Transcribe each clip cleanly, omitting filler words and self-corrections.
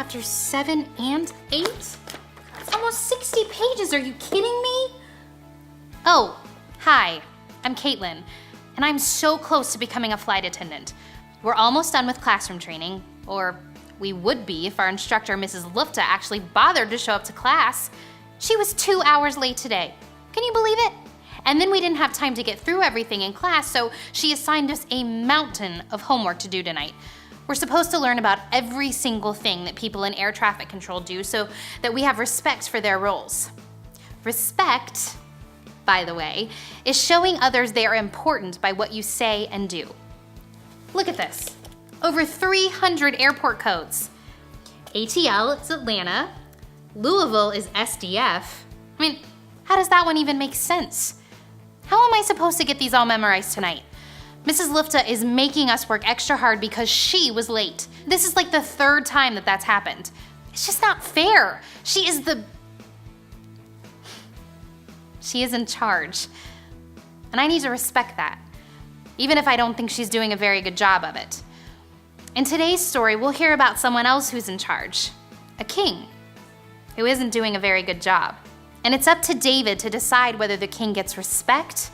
Chapters 7 and 8? It's almost 60 pages, are you kidding me? Oh, hi, I'm Caitlin, and I'm so close to becoming a flight attendant. We're almost done with classroom training, or we would be if our instructor, Mrs. Lufta, actually bothered to show up to class. She was 2 hours late today. Can you believe it? And then we didn't have time to get through everything in class, so she assigned us a mountain of homework to do tonight. We're supposed to learn about every single thing that people in air traffic control do so that we have respect for their roles. Respect, by the way, is showing others they are important by what you say and do. Look at this. Over 300 airport codes. ATL is Atlanta. Louisville is SDF. I mean, how does that one even make sense? How am I supposed to get these all memorized tonight? Mrs. Lufta is making us work extra hard because she was late. This is like the third time that that's happened. It's just not fair. She is in charge. And I need to respect that, even if I don't think she's doing a very good job of it. In today's story, we'll hear about someone else who's in charge, a king, who isn't doing a very good job. And it's up to David to decide whether the king gets respect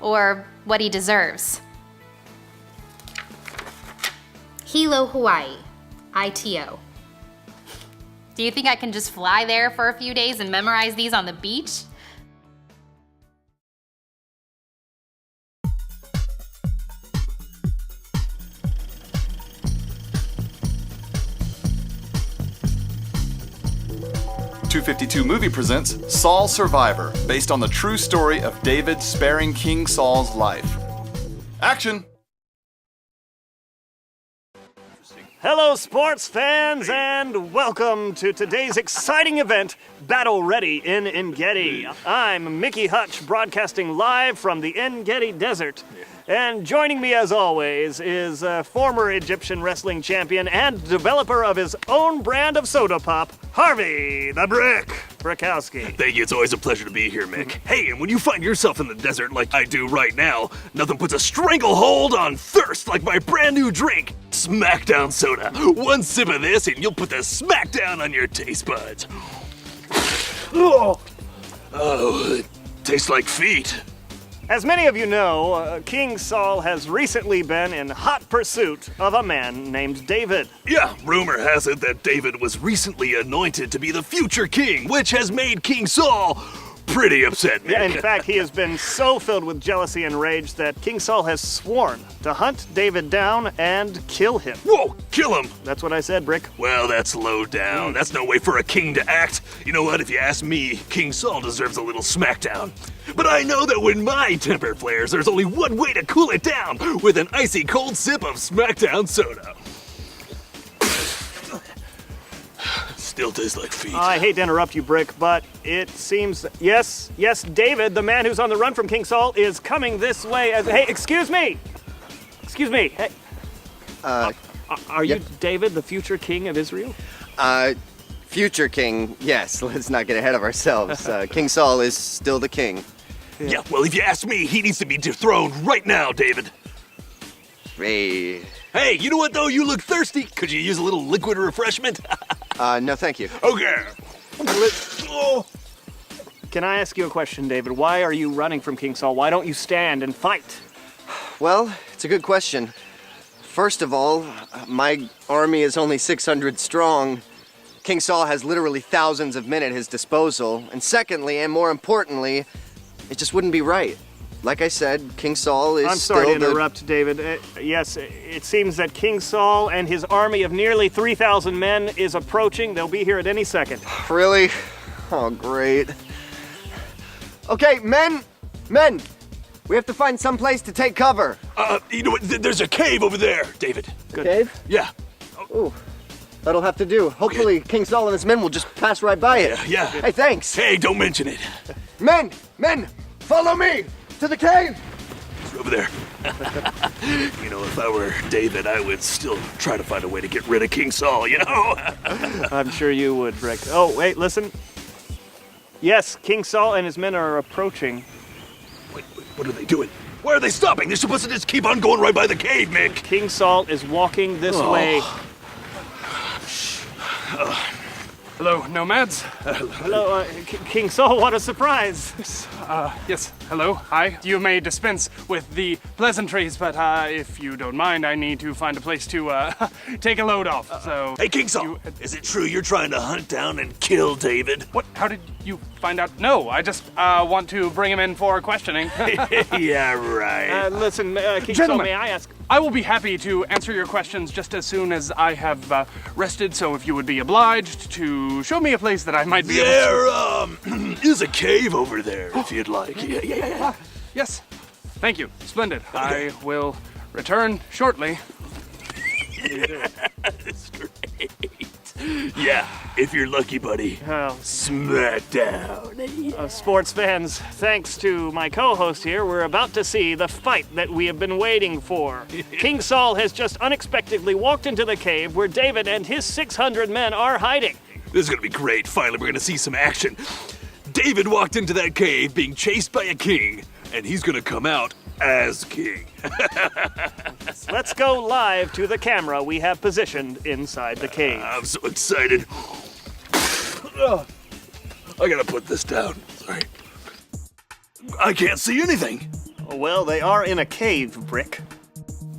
or what he deserves. Hilo, Hawaii, ITO. Do you think I can just fly there for a few days and memorize these on the beach? .252 Movie presents Saul Survivor, based on the true story of David sparing King Saul's life. Action! Hello, sports fans, and welcome to today's exciting event, Battle Ready in Engedi. I'm Mickey Hutch, broadcasting live from the Engedi Desert. And joining me, as always, is former Egyptian wrestling champion and developer of his own brand of soda pop, Harvey the Brick Brickowski. Thank you, it's always a pleasure to be here, Mick. Hey, and when you find yourself in the desert like I do right now, nothing puts a stranglehold on thirst like my brand new drink, Smackdown Soda. One sip of this and you'll put the smackdown on your taste buds. Oh, it tastes like feet. As many of you know, King Saul has recently been in hot pursuit of a man named David. Yeah, rumor has it that David was recently anointed to be the future king, which has made King Saul pretty upset, Mick. Yeah, in fact, he has been so filled with jealousy and rage that King Saul has sworn to hunt David down and kill him. Whoa, kill him! That's what I said, Brick. Well, that's low down. That's no way for a king to act. You know what, if you ask me, King Saul deserves a little smackdown. But I know that when my temper flares, there's only one way to cool it down, with an icy cold sip of Smackdown Soda. Still tastes like feet. I hate to interrupt you, Brick, but it seems, yes, David, the man who's on the run from King Saul, is coming this way as, hey, excuse me, hey. Are you David, the future king of Israel? Future king, yes, let's not get ahead of ourselves. King Saul is still the king. Yeah, well, if you ask me, he needs to be dethroned right now, David. Hey. Hey, you know what, though? You look thirsty. Could you use a little liquid refreshment? No thank you. Okay. Can I ask you a question, David? Why are you running from King Saul? Why don't you stand and fight? Well, it's a good question. First of all, my army is only 600 strong. King Saul has literally thousands of men at his disposal. And secondly, and more importantly, it just wouldn't be right. Like I said, King Saul is I'm sorry still to interrupt, David. Yes, it seems that King Saul and his army of nearly 3,000 men is approaching. They'll be here at any second. Really? Oh, great. Okay, men! We have to find some place to take cover. You know what? There's a cave over there, David. Good. Cave? Yeah. Ooh, that'll have to do. Hopefully King Saul and his men will just pass right by it. Yeah. Hey, thanks. Hey, don't mention it. Men! Follow me! To the cave! It's over there. You know, if I were David, I would still try to find a way to get rid of King Saul, you know? I'm sure you would, Brick. Oh, wait, listen. Yes, King Saul and his men are approaching. Wait, what are they doing? Why are they stopping? They're supposed to just keep on going right by the cave, Mick. King Saul is walking this way. Hello, nomads. Hello, King Saul, what a surprise. Yes, hello, hi. You may dispense with the pleasantries, but if you don't mind, I need to find a place to take a load off. So, Hey, King Saul, is it true you're trying to hunt down and kill David? what? How did you find out? No, I just want to bring him in for questioning. Yeah, right. Listen, King Saul, Gentlemen. may I ask? I will be happy to answer your questions just as soon as I have rested. So, if you would be obliged to show me a place that I might be able to. There is a cave over there if you'd like. Yeah. Yes. Thank you. Splendid. I will return shortly. That's great. Yeah, if you're lucky, buddy. Oh, Smackdown. sports fans, thanks to my co-host here, we're about to see the fight that we have been waiting for. King Saul has just unexpectedly walked into the cave where David and his 600 men are hiding. This is gonna be great. Finally, we're gonna see some action. David walked into that cave being chased by a king, and he's gonna come out as king. Let's go live to the camera we have positioned inside the cave. I'm so excited. I gotta put this down. Sorry. I can't see anything. Well, they are in a cave, Brick.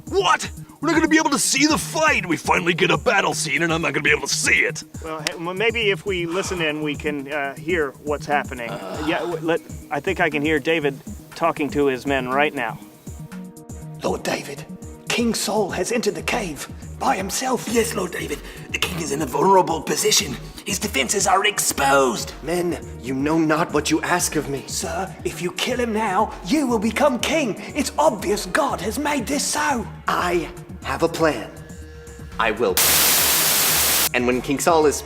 What? We're not gonna be able to see the fight. We finally get a battle scene, and I'm not gonna be able to see it. Well, maybe if we listen in, we can hear what's happening. I think I can hear David talking to his men right now. Lord David, King Saul has entered the cave by himself. Yes, Lord David. The king is in a vulnerable position. His defenses are exposed. Men, you know not what you ask of me. Sir, if you kill him now, you will become king. It's obvious God has made this so. I have a plan. I will. And when King Saul is.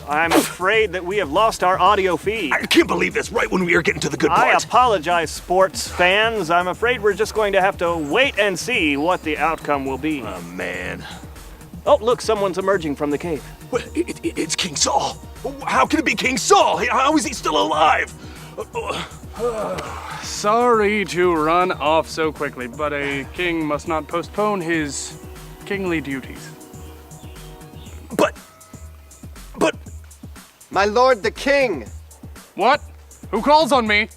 I'm afraid that we have lost our audio feed. I can't believe this right when we are getting to the good I part. apologize, sports fans. I'm afraid we're just going to have to wait and see what the outcome will be. Oh, man. Oh, look, someone's emerging from the cave. Well, it's King Saul. How can it be King Saul? How is he still alive? Sorry to run off so quickly, but a king must not postpone his kingly duties. But. My lord the king! What? Who calls on me?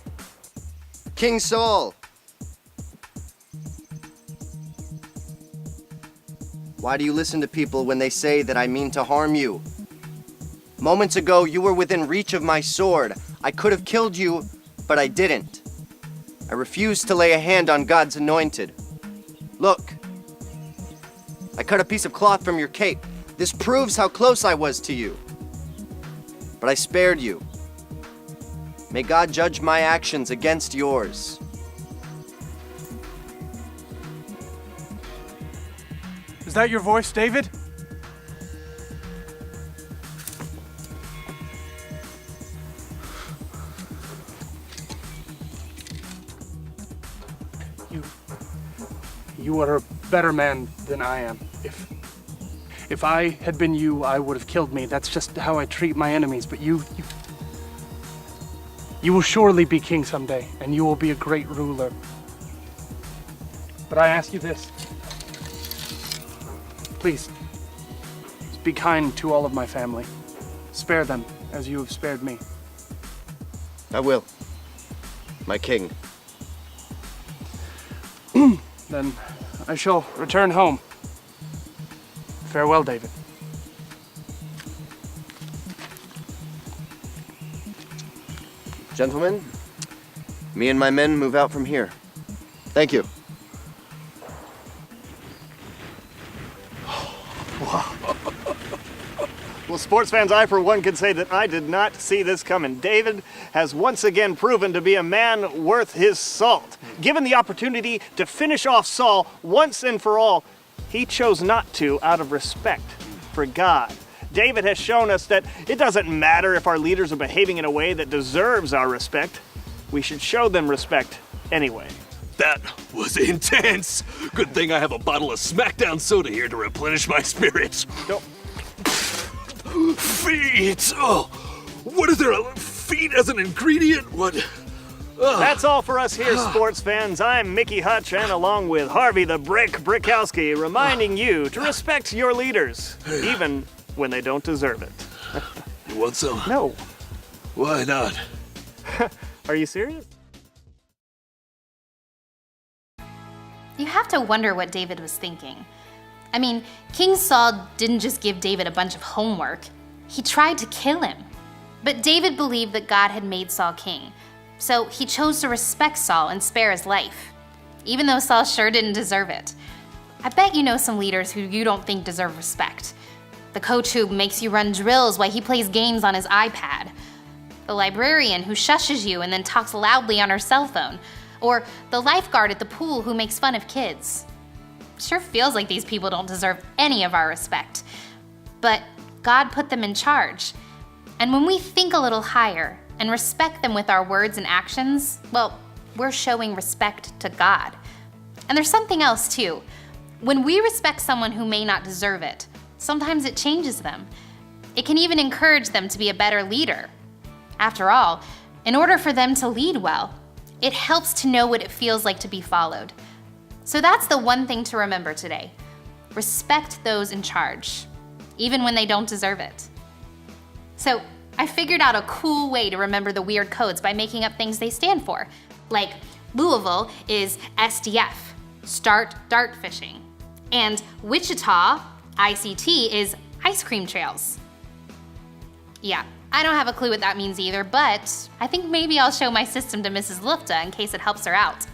King Saul! Why do you listen to people when they say that I mean to harm you? Moments ago, you were within reach of my sword. I could have killed you, but I didn't. I refused to lay a hand on God's anointed. Look. I cut a piece of cloth from your cape. This proves how close I was to you. But I spared you. May God judge my actions against yours. Is that your voice, David? You are a better man than I am. If I had been you, I would have killed me. That's just how I treat my enemies. But you will surely be king someday, and you will be a great ruler. But I ask you this. Please, be kind to all of my family. Spare them as you have spared me. I will. My king. Then I shall return home. Farewell, David. Gentlemen, me and my men move out from here. Thank you. Well, sports fans, I for one can say that I did not see this coming. David has once again proven to be a man worth his salt. Given the opportunity to finish off Saul once and for all, he chose not to out of respect for God. David has shown us that it doesn't matter if our leaders are behaving in a way that deserves our respect. We should show them respect anyway. That was intense. Good thing I have a bottle of Smackdown soda here to replenish my spirits. Don't- Feet! Oh, what is there? Feet as an ingredient? What? That's all for us here, sports fans. I'm Mickey Hutch, and along with Harvey the Brick Brickowski, reminding you to respect your leaders, even when they don't deserve it. You want some? No. Why not? Are you serious? You have to wonder what David was thinking. I mean, King Saul didn't just give David a bunch of homework. He tried to kill him. But David believed that God had made Saul king, so he chose to respect Saul and spare his life, even though Saul sure didn't deserve it. I bet you know some leaders who you don't think deserve respect. The coach who makes you run drills while he plays games on his iPad. The librarian who shushes you and then talks loudly on her cell phone. Or the lifeguard at the pool who makes fun of kids. Sure feels like these people don't deserve any of our respect. But God put them in charge. And when we think a little higher and respect them with our words and actions, well, we're showing respect to God. And there's something else too. When we respect someone who may not deserve it, sometimes it changes them. It can even encourage them to be a better leader. After all, in order for them to lead well, it helps to know what it feels like to be followed. So that's the one thing to remember today. Respect those in charge, even when they don't deserve it. So I figured out a cool way to remember the weird codes by making up things they stand for. Like Louisville is SDF, Start Dart Fishing. And Wichita, ICT, is Ice Cream Trails. Yeah, I don't have a clue what that means either, but I think maybe I'll show my system to Mrs. Lufta in case it helps her out.